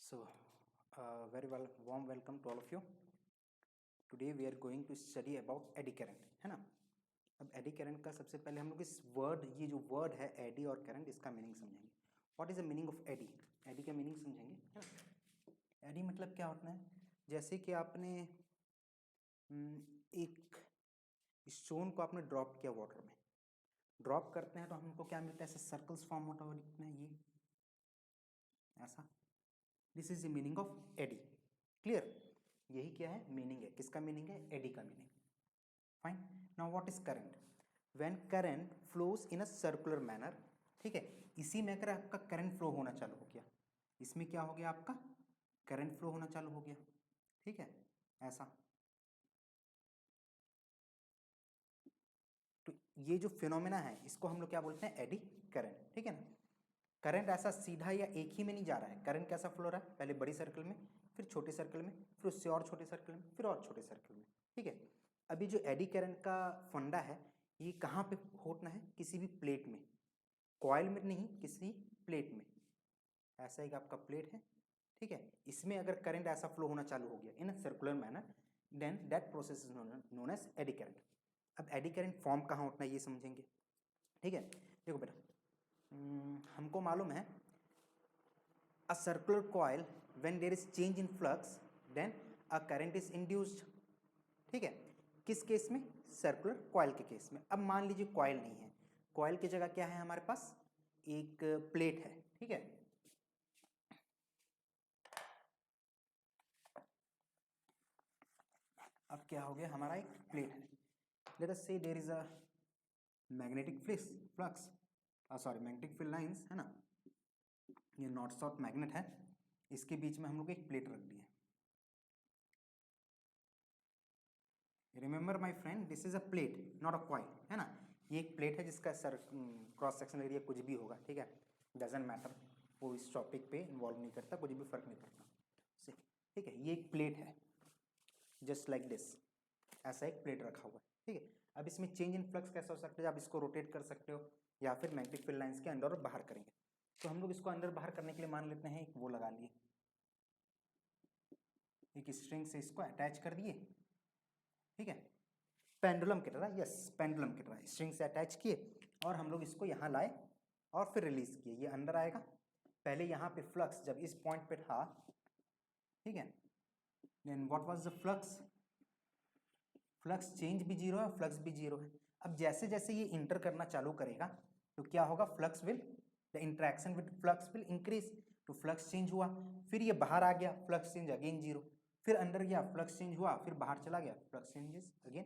So, very well, warm welcome to all of you. Today we are going to study about eddy current, है ना। अब eddy current का सबसे पहले हम लोग इस वर्ड, ये जो वर्ड है एडी और करंट, इसका मीनिंग समझेंगे। What is the meaning of eddy? Eddy का मीनिंग समझेंगे, है ना। एडी मतलब क्या होता है? जैसे कि आपने एक स्टोन को आपने ड्रॉप किया वाटर में, ड्रॉप करते हैं तो हमको क्या मिलता है? ऐसे सर्कल्स फॉर्म होता हुआ दिखते हैं, ये ऐसा। This is the meaning of eddy. Clear? यही क्या है? मीनिंग है। किसका मीनिंग है? एडी का meaning. Fine. Now what is current? When current flows in a circular manner, ठीक है, इसी में अगर आपका करंट फ्लो होना चालू हो गया, इसमें क्या हो गया? आपका करंट फ्लो होना चालू हो गया, ठीक है, ऐसा। तो ये जो फिनोमेना है इसको हम लोग क्या बोलते हैं? एडी करंट, ठीक है ना। करंट ऐसा सीधा या एक ही में नहीं जा रहा है। करंट कैसा फ्लो रहा है? पहले बड़ी सर्कल में, फिर छोटे सर्कल में, फिर उससे और छोटे सर्कल में, फिर और छोटे सर्कल में, ठीक है। अभी जो एडी करंट का फंडा है, ये कहाँ पे होना है? किसी भी प्लेट में, कॉइल में नहीं, किसी प्लेट में। ऐसा एक आपका प्लेट है, ठीक है। इसमें अगर करंट ऐसा फ्लो होना चालू हो गया in a circular manner, then that process is known as eddy current. अब एडी करंट फॉर्म कहाँ होता है ये समझेंगे, ठीक है। देखो बेटा, हमको मालूम है a circular coil when there is change in flux then a current is induced, ठीक है। किस केस में? सर्कुलर कॉइल के केस में। अब मान लीजिए कॉइल नहीं है, कॉइल की जगह क्या है हमारे पास? एक प्लेट है, ठीक है। अब क्या हो गया? हमारा एक प्लेट है। Let us say there is a magnetic flux, sorry magnetic field lines, है ना। ये नॉर्थ साउथ मैग्नेट है, इसके बीच में हम लोग एक प्लेट रख दिए। Remember my friend, this is a plate not a coil, है ना। ये एक प्लेट है जिसका सर क्रॉस सेक्शन एरिया कुछ भी होगा, ठीक है, डजेंट मैटर। वो इस टॉपिक पे इन्वॉल्व नहीं करता, कुछ भी फर्क नहीं पड़ता, ठीक है। ये एक प्लेट है जस्ट लाइक दिस, ऐसा एक प्लेट रखा हुआ है, ठीक है। अब इसमें चेंज इन फ्लक्स कैसा हो सकता है? आप इसको रोटेट कर सकते हो या फिर मैग्नेटिक फील्ड लाइंस के अंदर और बाहर करेंगे। तो हम लोग इसको अंदर बाहर करने के लिए मान लेते हैं एक वो लगा लिए, एक स्ट्रिंग से इसको अटैच कर दिए, ठीक है। पेंडुलम की तरह, यस, पेंडुलम की तरह स्ट्रिंग से अटैच किए और हम लोग इसको यहाँ लाए और फिर रिलीज किए। ये अंदर आएगा। पहले यहाँ पे फ्लक्स जब इस पॉइंट पे था, ठीक है, then what was the flux? Flux change भी जीरो है, फ्लक्स भी जीरो है। अब जैसे जैसे ये इंटर करना चालू करेगा तो क्या होगा? Flux will, the interaction with flux will increase. तो फ्लक्स चेंज हुआ, फिर ये बाहर आ गया, फ्लक्स चेंज अगेन जीरो, फिर अंदर गया, फ्लक्स चेंज हुआ, फिर बाहर चला गया, flux changes again,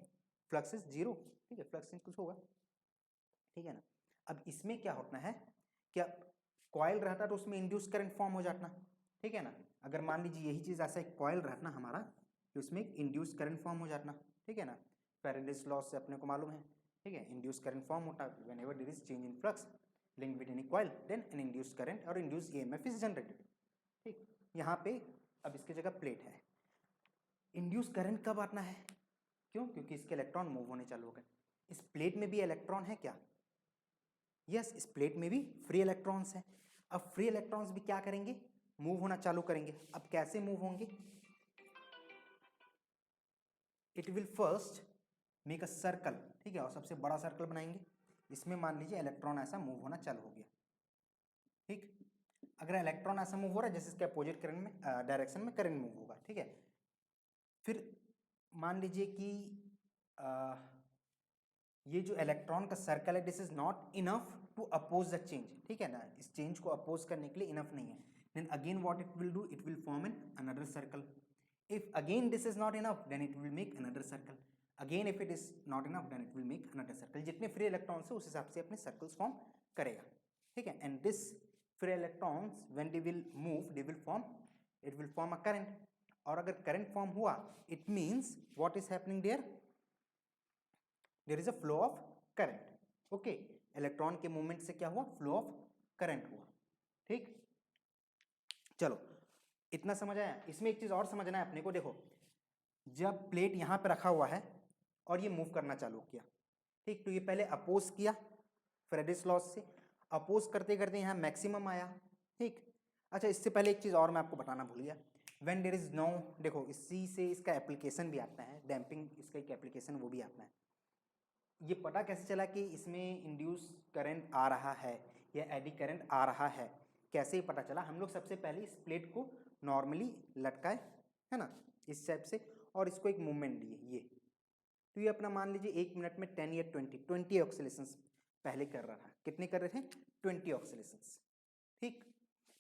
flux is zero, ठीक है, फ्लक्स चेंज कुछ होगा, ठीक है ना। अब इसमें क्या होता है? क्या कॉइल रहता तो उसमें इंड्यूस करंट फॉर्म हो जाता, ठीक है ना। अगर मान लीजिए यही चीज ऐसा एक कॉइल रहता हमारा तो उसमें एक इंड्यूस करंट फॉर्म हो जाता, ठीक है ना। फैराडेज लॉ से अपने को मालूम है, ठीक है, इंड्यूस करंट फॉर्म होता है whenever there is change in flux link with any coil, then an induce current और इंड्यूस ईएमएफ इज जनरेटेड, ठीक। यहाँ पे अब इसकी जगह प्लेट है। इंड्यूस करंट कब आना है? क्यों? क्योंकि इसके इलेक्ट्रॉन मूव होने चालू हो गए। इस प्लेट में भी इलेक्ट्रॉन है क्या? यस, इस प्लेट में भी फ्री इलेक्ट्रॉन्स हैं। अब फ्री इलेक्ट्रॉन्स भी क्या करेंगे? मूव होना चालू करेंगे। अब कैसे मूव होंगे? It will first make a circle, ठीक है, और सबसे बड़ा सर्कल बनाएंगे। इसमें मान लीजिए इलेक्ट्रॉन ऐसा मूव होना चालू हो गया, ठीक। अगर इलेक्ट्रॉन ऐसा मूव हो रहा है जैसे इसके अपोजिट करंट में डायरेक्शन में करंट मूव होगा, ठीक है। फिर मान लीजिए कि ये जो इलेक्ट्रॉन का सर्कल है this is not enough to oppose the change, ठीक है ना, इस चेंज को अपोज करने के लिए इनफ नहीं है। Then again what it will do? It will form an another circle. If again this is not enough then it will make another circle. Again if it is not enough then it will make another circle. जितने free electrons है उस हिसाब से अपने circles form करेगा, ठीक है। And this free electrons when they will move they will form, it will form a current. और अगर करंट फॉर्म हुआ it means what is happening there? There is a flow of current, okay. Electron के movement से क्या हुआ? Flow of current हुआ, ठीक। चलो इतना समझ आया। इसमें एक चीज और समझना है अपने को। देखो, जब प्लेट यहां पे रखा हुआ है और ये मूव करना चालू किया, ठीक, तो ये पहले अपोज किया फैराडेज लॉ से, अपोज करते करते यहां मैक्सिमम आया, ठीक। अच्छा, इससे पहले एक चीज़ और मैं आपको बताना भूल गया। व्हेन देयर इज नो, देखो इसी से इसका एप्लीकेशन भी आता है, डैम्पिंग इसका एक एप्लीकेशन वो भी आता है। ये पता कैसे चला कि इसमें इंड्यूस करंट आ रहा है या एडी करंट आ रहा है, कैसे ही पता चला? हम लोग सबसे पहले इस प्लेट को नॉर्मली लटकाए, है ना, इस टाइप से, और इसको एक मूवमेंट दिए ये, तो ये अपना मान लीजिए 1 मिनट में 10 या 20 ऑक्सीलेशंस पहले कर रहा था। कितने कर रहे थे? 20 ऑक्सीलेशंस। ठीक,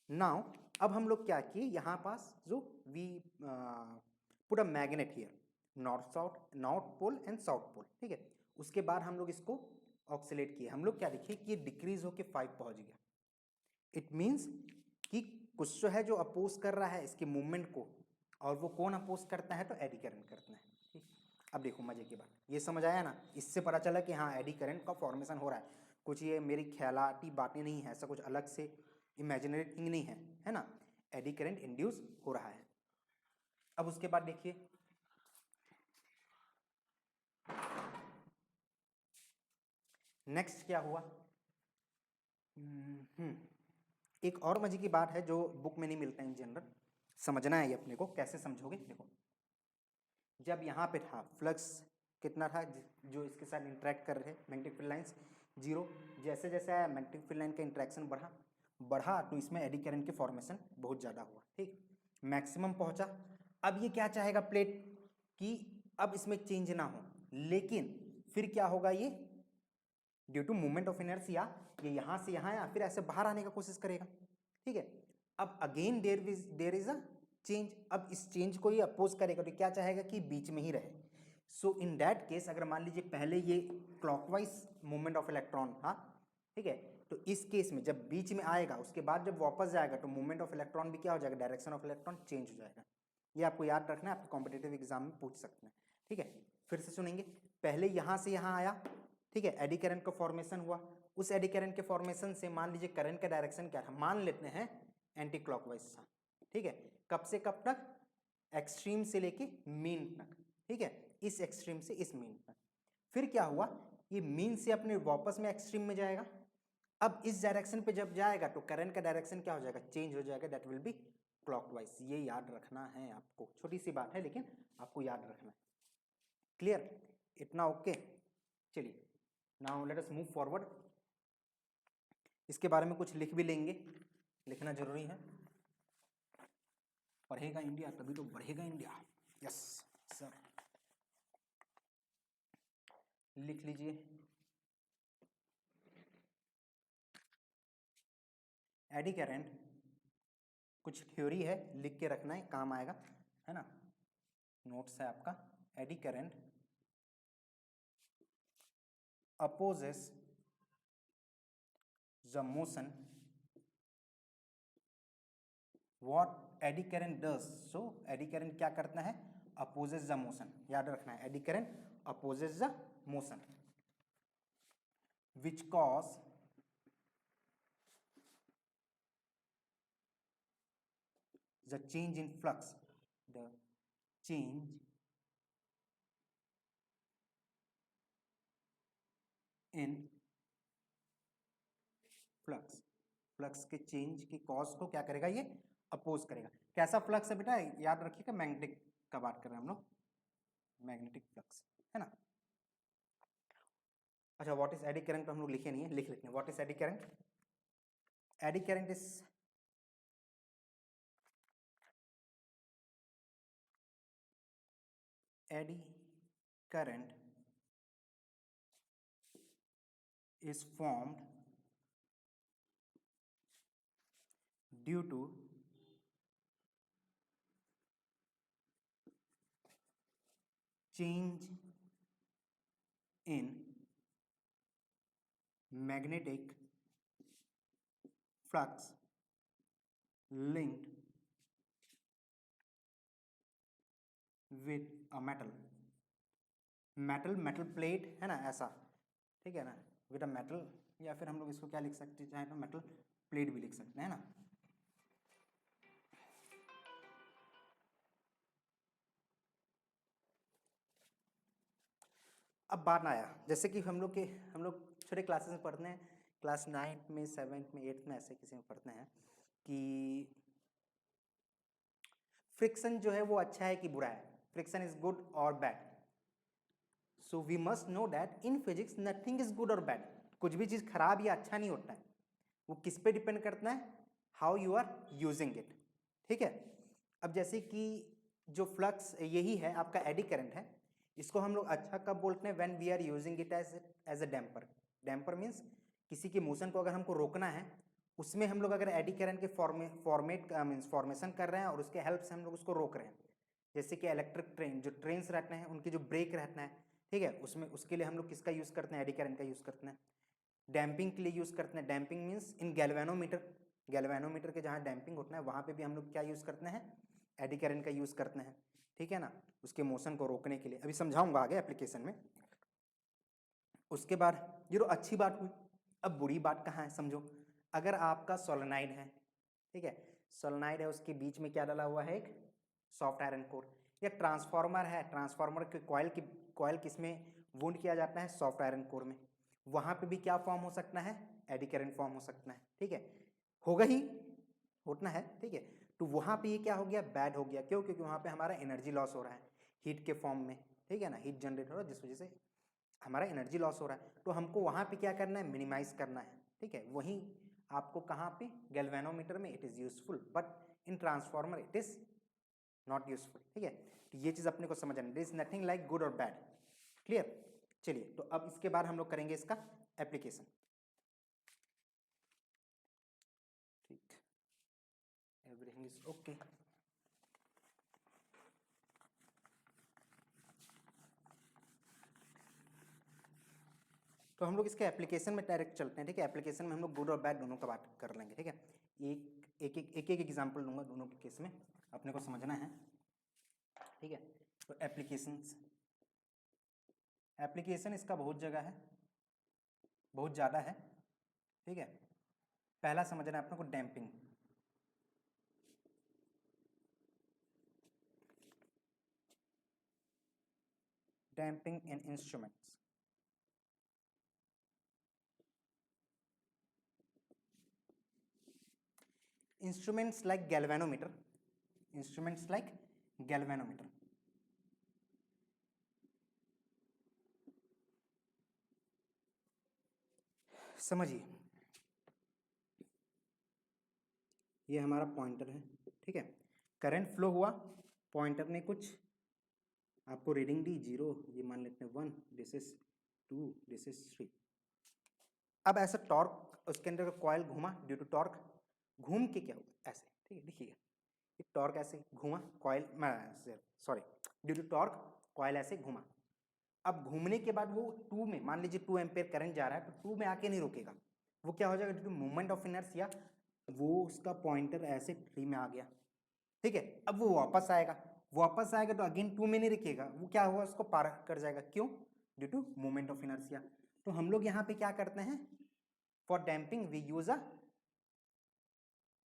नाउ अब हम लोग क्या किए, यहाँ पास जो we put a magnet here, north pole and south pole, ठीक है। उसके बाद हम लोग इसको ऑक्सीलेट किए। हम लोग क्या देखिए कि ये डिक्रीज होके 5 पहुंच गया। इट मीन्स कि कुछ जो है जो अपोज कर रहा है इसके मूवमेंट को, और वो कौन अपोज करता है? तो एडी करंट करता है। ठीक, अब देखो मजे की बात, ये समझ आया ना? इससे पता चला कि हाँ एडी करंट का फॉर्मेशन हो रहा है। कुछ ये मेरी ख्यालाती बातें नहीं है, ऐसा कुछ अलग से इमेजिनरी थिंग नहीं है ना? एडी करंट इंड्यूस हो रहा है। अब उसके बाद देखिए नेक्स्ट क्या हुआ। एक और मजे की बात है जो बुक में नहीं मिलता इन जनरल, समझना है ये अपने को। कैसे समझोगे? देखो, जब यहाँ पे था फ्लक्स कितना था जो इसके साथ इंटरेक्ट कर रहे थे मैग्नेटिक फील्ड लाइंस, 0। जैसे जैसे मैग्नेटिक फील्ड लाइन का इंटरेक्शन बढ़ा तो इसमें एडी करंट के फॉर्मेशन बहुत ज़्यादा हुआ। ठीक, मैक्सिमम पहुँचा। अब ये क्या चाहेगा प्लेट कि अब इसमें चेंज ना हो, लेकिन फिर क्या होगा, ये due to movement of inertia ये यहाँ से यहाँ या फिर ऐसे बाहर आने का कोशिश करेगा। ठीक है, अब again there is a change. अब इस चेंज को ये अपोज करेगा तो क्या चाहेगा कि बीच में ही रहे। सो इन दैट केस अगर मान लीजिए पहले ये क्लॉकवाइज मूवमेंट ऑफ इलेक्ट्रॉन था, ठीक है, तो इस केस में जब बीच में आएगा उसके बाद जब वापस जाएगा तो मूवमेंट ऑफ इलेक्ट्रॉन भी क्या हो जाएगा, डायरेक्शन ऑफ इलेक्ट्रॉन चेंज हो जाएगा। ये आपको याद रखना है, आपके कॉम्पिटेटिव एग्जाम में पूछ सकते हैं। ठीक है, फिर से सुनेंगे। पहले यहाँ से यहाँ आया, ठीक है, एडी करंट का फॉर्मेशन हुआ। उस एडी करंट के फॉर्मेशन से मान लीजिए करंट का डायरेक्शन क्या था, मान लेते हैं एंटी क्लॉकवाइज था। ठीक है, कब से कब तक? एक्सट्रीम से लेके मीन तक। ठीक है, इस एक्सट्रीम से इस मीन तक। फिर क्या हुआ, ये मीन से अपने वापस में एक्सट्रीम में जाएगा। अब इस डायरेक्शन पे जब जाएगा तो करंट का डायरेक्शन क्या हो जाएगा, चेंज हो जाएगा, दैट विल बी क्लॉकवाइज। ये याद रखना है आपको, छोटी सी बात है लेकिन आपको याद रखना है। क्लियर? इतना ओके? चलिए now let us move forward. इसके बारे में कुछ लिख भी लेंगे, लिखना जरूरी है। पढ़ेगा इंडिया तभी तो बढ़ेगा इंडिया। यस सर, लिख लीजिए। एडी करंट कुछ थ्योरी है, लिख के रखना है, काम आएगा, है ना? नोट्स है आपका। Eddy current opposes the motion, what eddy current does, so eddy current क्या करता है, opposes the motion। याद रखना है, eddy current opposes the motion which cause the change in flux, the change in flux, flux के change की cause को क्या करेगा, ये अपोज करेगा। कैसा फ्लक्स है बेटा, याद रखिएगा, मैग्नेटिक का बात कर रहे हैं हम लोग, मैग्नेटिक फ्लक्स, है ना? अच्छा, व्हाट इज एडी करंट हम लोग लिखे नहीं है, लिख लेते हैं। What is AD current? Eddy current is eddy current is formed due to change in magnetic flux linked with a metal plate, है ना, ऐसा, ठीक है ना, विद अ मेटल, या फिर हम लोग इसको क्या लिख सकते हैं, चाहे तो मेटल प्लेट भी लिख सकते हैं ना। अब बात आया, जैसे कि हम लोग छोटे क्लासेस में पढ़ते हैं, क्लास 9th में 7th में 8th में ऐसे किसी में पढ़ते हैं कि फ्रिक्शन जो है वो अच्छा है कि बुरा है, फ्रिक्शन इज गुड और bad. So we must know that in physics nothing is good और बैड, कुछ भी चीज़ खराब या अच्छा नहीं होता है, वो किस पे डिपेंड करता है, how you are using it. ठीक है, अब जैसे कि जो फ्लक्स यही है आपका एडी करंट है, इसको हम लोग अच्छा कब बोलते हैं, when we are using it as a damper. Damper means किसी के मोशन को अगर हमको रोकना है, उसमें हम लोग अगर एडी करंट के फॉर्मेट मीन्स फॉर्मेशन कर रहे हैं और उसके हेल्प से हम लोग उसको रोक रहे हैं। जैसे कि इलेक्ट्रिक ट्रेन, जो ट्रेन्स रहते हैं उनकी जो ब्रेक रहता है, ठीक है, उसमें उसके लिए हम लोग किसका यूज़ करते हैं, एडी करंट का यूज़ करते हैं। डैम्पिंग के लिए यूज़ करते हैं, damping means in galvanometer, galvanometer के जहाँ डैम्पिंग होता है वहाँ पे भी हम लोग क्या यूज़ करते हैं, एडी करंट का यूज़ करते हैं। ठीक है ना, उसके मोशन को रोकने के लिए, अभी समझाऊंगा आगे एप्लीकेशन में। उसके बाद ये तो अच्छी बात हुई, अब बुरी बात कहाँ है समझो। अगर आपका सोलेनाइड है, ठीक है, सोलेनाइड है, उसके बीच में क्या डाला हुआ है, एक सॉफ्ट आयरन कोर, या ट्रांसफार्मर है, ट्रांसफार्मर के कॉयल किसमें वुंड किया जाता है, सॉफ्ट आयरन कोर में, वहाँ पे भी क्या फॉर्म हो सकता है, एडी करंट फॉर्म हो सकता है। ठीक है, होगा ही, होना है। ठीक है, तो वहाँ पे ये क्या हो गया, बैड हो गया, क्यों, क्योंकि वहाँ पे हमारा एनर्जी लॉस हो रहा है हीट के फॉर्म में। ठीक है ना, हीट जनरेट हो रहा है जिस वजह से हमारा एनर्जी लॉस हो रहा है, तो हमको वहाँ पे क्या करना है, मिनिमाइज करना है। ठीक है, वहीं आपको कहाँ पे, गैल्वेनोमीटर में it is useful, but in transformer it is not useful. ठीक है, तो ये चीज़ अपने को समझना, this is nothing like good और बैड। क्लियर, चलिए, तो अब इसके बाद हम लोग करेंगे इसका एप्लीकेशन। ठीक, एवरीथिंग इज ओके। तो हम लोग इसके एप्लीकेशन में डायरेक्ट चलते हैं। ठीक है, एप्लीकेशन में हम लोग गुड और बैड दोनों का बात कर लेंगे। ठीक है, एक एग्जाम्पल दूंगा दोनों के केस में, अपने को समझना है। ठीक है, तो एप्लीकेशन इसका बहुत जगह है, बहुत ज़्यादा है। ठीक है, पहला समझना है अपने को, डैम्पिंग। डैम्पिंग इन instruments, instruments like galvanometer, instruments like galvanometer, समझिए, ये हमारा पॉइंटर है। ठीक है, करंट फ्लो हुआ, पॉइंटर ने कुछ आपको रीडिंग दी, 0, ये मान लेते हैं 1, दिस इज 2, दिस इज 3। अब ऐसा टॉर्क, उसके अंदर कॉयल घूमा, ड्यू टू टॉर्क, घूम के क्या हुआ ऐसे। ठीक है, देखिएगा, ये टॉर्क ऐसे घूमा, coil, sorry, due to torque coil ऐसे घूमा। अब घूमने के बाद वो 2 में, मान लीजिए 2 एम्पेयर करंट जा रहा है, तो 2 में आके नहीं रुकेगा, वो क्या हो जाएगा, due to movement of inertia, वो उसका पॉइंटर ऐसे 3 में आ गया। ठीक है, अब वो वापस आएगा, वापस आएगा तो अगेन 2 में नहीं रुकेगा, वो क्या हुआ, उसको पार कर जाएगा, क्यों, due to movement of inertia. तो हम लोग यहाँ पे क्या करते हैं, for damping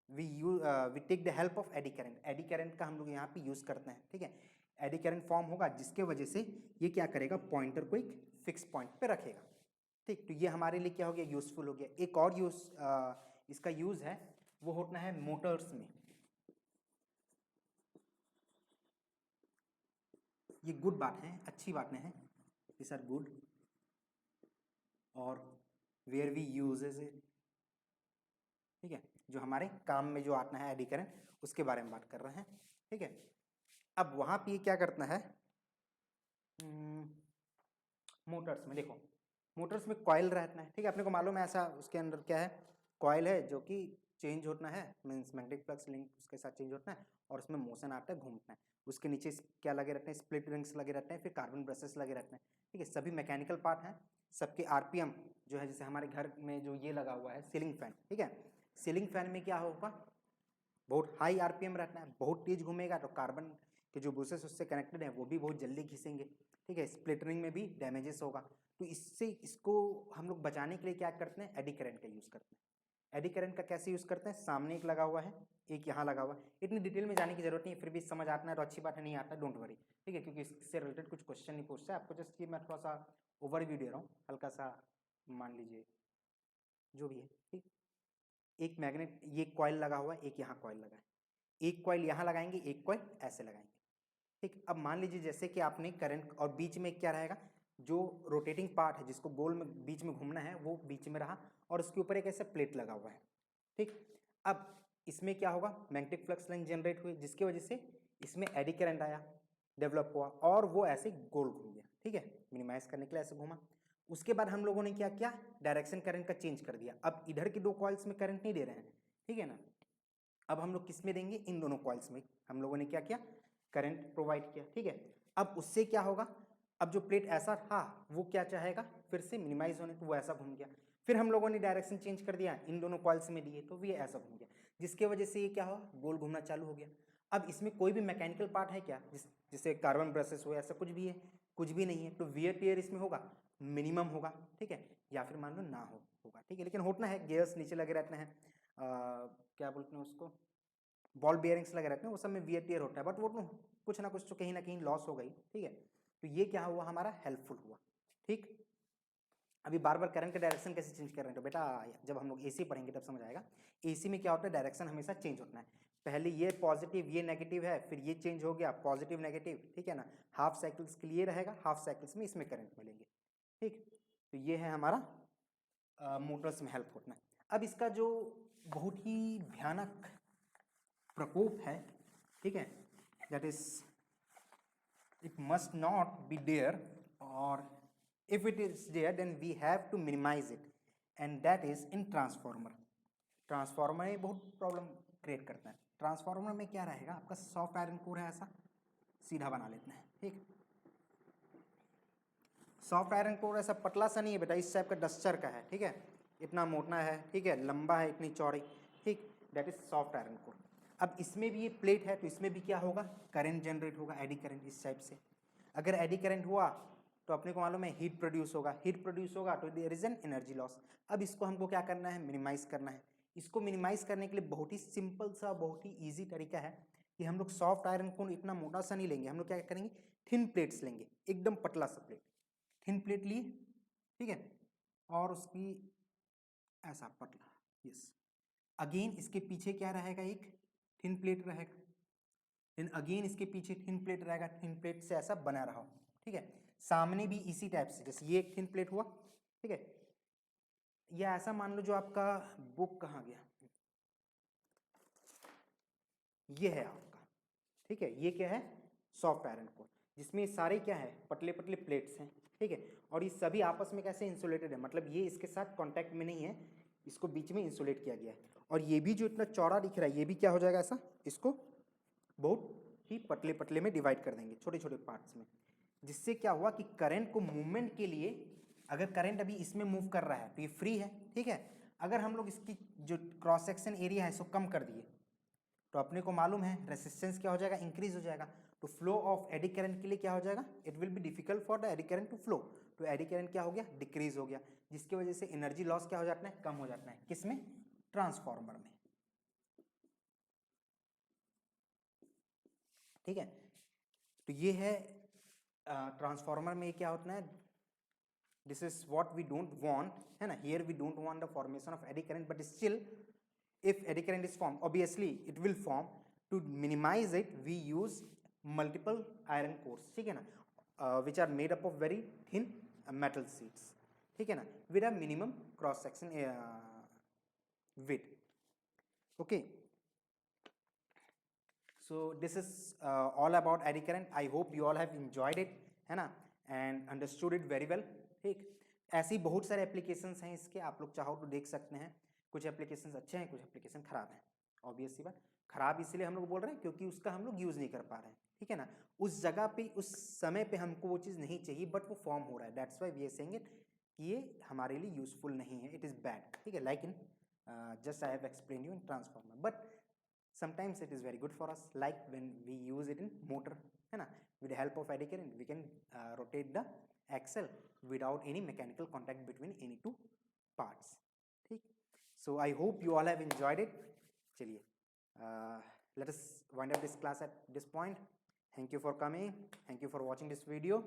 we take the help of eddy current, eddy current का हम लोग यहाँ पे यूज करते हैं। ठीक है, एडी करंट फॉर्म होगा जिसके वजह से ये क्या करेगा, पॉइंटर को एक फिक्स पॉइंट पे रखेगा। ठीक, तो ये हमारे लिए क्या हो गया, यूजफुल हो गया। एक और इसका यूज है, वो होता है मोटर्स में। ये गुड बात है, अच्छी बातें हैं, दिस आर गुड, और वेयर वी यूजेज इट। ठीक है, जो हमारे काम में जो आता है एडी करंट, उसके बारे में बात कर रहे हैं। ठीक है, अब वहाँ पे क्या करना है, मोटर्स में देखो, मोटर्स में कॉयल रहता है। ठीक है, अपने को मालूम है ऐसा, उसके अंदर क्या है, कॉयल है जो कि चेंज होना है, मीन्स मैग्नेटिक फ्लक्स लिंक उसके साथ चेंज होता है, और उसमें मोशन आता है, घूमता है। उसके नीचे क्या लगे रहते हैं, स्प्लिट रिंग्स लगे रहते हैं, फिर कार्बन ब्रशेस लगे रहते हैं। ठीक है, सभी मैकेनिकल पार्ट हैं, सबके आरपीएम जो है, जैसे हमारे घर में जो ये लगा हुआ है सीलिंग फैन। ठीक है, सीलिंग फैन में क्या होगा, बहुत हाई आरपीएम रहता है, बहुत तेज घूमेगा, तो कार्बन के जो ब्रशेस उससे कनेक्टेड है वो भी बहुत जल्दी घिसेंगे। ठीक है, स्प्लिटरिंग में भी डैमेजेस होगा, तो इससे इसको हम लोग बचाने के लिए क्या करते हैं, एडी करंट का यूज़ करते हैं। एडी करंट का कैसे यूज़ करते हैं, सामने एक लगा हुआ है, एक यहाँ लगा हुआ है, इतनी डिटेल में जाने की जरूरत नहीं है, फिर भी समझ आता है तो अच्छी बात है, नहीं आता डोंट वरी। ठीक है, क्योंकि इससे रिलेटेड कुछ क्वेश्चन नहीं पूछता है आपको, जस्ट ये मैं थोड़ा सा ओवरव्यू दे रहा हूँ, हल्का सा मान लीजिए जो भी है। ठीक, एक मैग्नेट, ये कॉइल लगा हुआ है, एक यहाँ कॉइल लगा है, एक कॉइल यहाँ लगाएंगे, एक कॉइल ऐसे लगाएंगे, ठीक। अब मान लीजिए जैसे कि आपने करंट, और बीच में क्या रहेगा, जो रोटेटिंग पार्ट है जिसको गोल में बीच में घूमना है वो बीच में रहा, और उसके ऊपर एक ऐसा प्लेट लगा हुआ है, ठीक। अब इसमें क्या होगा, मैग्नेटिक फ्लक्स लाइन जनरेट हुई, जिसकी वजह से इसमें एडी करंट आया, डेवलप हुआ, और वो ऐसे गोल घूम गया, ठीक है, मिनिमाइज करने के लिए ऐसे घूमा। उसके बाद हम लोगों ने क्या किया, डायरेक्शन करंट का चेंज कर दिया। अब इधर की दो कॉइल्स में करंट नहीं दे रहे हैं, ठीक है ना, अब हम लोग किस में देंगे, इन दोनों कॉइल्स में हम लोगों ने क्या किया, करंट प्रोवाइड किया, ठीक है। अब उससे क्या होगा, अब जो प्लेट ऐसा था वो क्या चाहेगा, फिर से मिनिमाइज होने, तो वो ऐसा घूम गया। फिर हम लोगों ने डायरेक्शन चेंज कर दिया, इन दोनों कॉइल्स में दिए, तो ये ऐसा घूम गया, जिसके वजह से ये क्या हुआ, गोल घूमना चालू हो गया। अब इसमें कोई भी मैकेनिकल पार्ट है क्या, जिससे कार्बन ब्रशेस हो, ऐसा कुछ भी है, कुछ भी नहीं है, तो वियर टियर इसमें होगा, मिनिमम होगा, ठीक है, या फिर मान लो ना होगा, ठीक है। लेकिन होना है, गियर्स नीचे लगे रहते हैं, क्या बोलते हैं उसको, बॉल बियरिंग्स लगे रहते हैं, वो सब में वियर टियर होता है, बट वो तो कुछ ना कुछ तो कहीं ना कहीं लॉस हो गई, ठीक है। तो ये क्या हुआ, हमारा हेल्पफुल हुआ, ठीक। अभी बार बार करंट का डायरेक्शन कैसे चेंज कर रहे हैं, तो बेटा जब हम लोग एसी पढ़ेंगे तब समझ आएगा। एसी में क्या होता है, डायरेक्शन हमेशा चेंज होता है, पहले ये पॉजिटिव ये नेगेटिव है, फिर ये चेंज हो गया पॉजिटिव नेगेटिव, ठीक है ना, हाफ साइकिल्स के लिए रहेगा, हाफ साइकिल्स में इसमें करंट मिलेंगे, ठीक। तो ये है हमारा मोटर्स में हेल्प होता है। अब इसका जो बहुत ही भयानक प्रकोप है, ठीक है, that is it must not be there, or if it is there then we have to minimize it, and that is in transformer. Transformer में बहुत प्रॉब्लम क्रिएट करता है। ट्रांसफार्मर में क्या रहेगा, आपका सॉफ्ट आयरन कोर है, ऐसा सीधा बना लेते हैं, ठीक। सॉफ्ट आयरन कोर ऐसा पतला सा नहीं है बेटा, इस टाइप का डस्टर का है, ठीक है, इतना मोटा है, ठीक है, लंबा है, इतनी चौड़ी, ठीक, that is soft iron core. अब इसमें भी ये प्लेट है, तो इसमें भी क्या होगा, करंट जनरेट होगा, एडी करंट इस टाइप से। अगर एडी करंट हुआ तो अपने को मालूम है हीट प्रोड्यूस होगा, हीट प्रोड्यूस होगा तो there is an energy loss. अब इसको हमको क्या करना है, मिनिमाइज करना है। इसको मिनिमाइज करने के लिए बहुत ही सिंपल सा, बहुत ही ईजी तरीका है कि हम लोग सॉफ्ट आयरन को इतना मोटा सा नहीं लेंगे, हम लोग क्या करेंगे, थिन प्लेट्स लेंगे, एकदम पतला सा प्लेट, थिन प्लेट लिए, ठीक है, और उसकी ऐसा पतला, यस, अगेन इसके पीछे क्या रहेगा, एक थिन प्लेट रहेगा, देन अगेन इसके पीछे थिन प्लेट रहेगा, थिन प्लेट से ऐसा बना रहा, ठीक है। सामने भी इसी टाइप से, जैसे ये एक थिन प्लेट हुआ, ठीक है, या ऐसा मान लो, जो आपका बुक कहाँ गया, ये है आपका, ठीक है, ये क्या है, सॉफ्ट आयरन कोर, जिसमें सारे क्या है, पतले पतले प्लेट्स हैं, ठीक है, और ये सभी आपस में कैसे इंसुलेटेड है, मतलब ये इसके साथ कांटेक्ट में नहीं है, इसको बीच में इंसुलेट किया गया है। और ये भी जो इतना चौड़ा दिख रहा है, ये भी क्या हो जाएगा, ऐसा इसको बहुत ही पतले पतले में डिवाइड कर देंगे, छोटे छोटे पार्ट्स में, जिससे क्या हुआ कि करंट को मूवमेंट के लिए, अगर करंट अभी इसमें मूव कर रहा है तो ये फ्री है, ठीक है। अगर हम लोग इसकी जो क्रॉस सेक्शन एरिया है इसको कम कर दिए, तो अपने को मालूम है रेसिस्टेंस क्या हो जाएगा, इंक्रीज हो जाएगा, तो फ्लो ऑफ एडी करंट के लिए क्या हो जाएगा, it will be difficult for the eddy current to flow, तो एडी करंट क्या हो गया, डिक्रीज हो गया, जिसकी वजह से एनर्जी लॉस क्या हो जाता है, कम हो जाता है, किसमें, ट्रांसफार्मर में, ठीक है। तो ये है ट्रांसफार्मर में क्या होता है, this is what we don't want, है ना, here we don't want the formation of eddy current, but still if eddy current is formed, obviously it will form, to minimize it we use multiple iron cores, ठीक है ना, which are made up of very thin metal sheets, ठीक है ना, with a minimum cross section width, okay। so this is all about eddy current. I hope you all have enjoyed it, है ना, and understood it very well, ठीक। ऐसी बहुत सारे applications हैं इसके, आप लोग चाहो तो देख सकते हैं, कुछ एप्लीकेशंस अच्छे हैं, कुछ एप्लीकेशन खराब हैं, ऑब्वियस सी बात, खराब इसलिए हम लोग बोल रहे हैं क्योंकि उसका हम लोग यूज़ नहीं कर पा रहे हैं, ठीक है ना, उस जगह पे उस समय पे हमको वो चीज़ नहीं चाहिए, बट वो फॉर्म हो रहा है, that's why we are saying it कि ये हमारे लिए यूजफुल नहीं है, इट इज़ बैड, ठीक है, like in just I have explain you in transformer, but sometimes it is very good for us, like when we use it in motor, है ना, with the help of eddy current we can rotate the axle without any mechanical contact between any two parts, ठीक। so I hope you all have enjoyed it, चलिए let us wind up this class at this point. Thank you for coming, thank you for watching this video.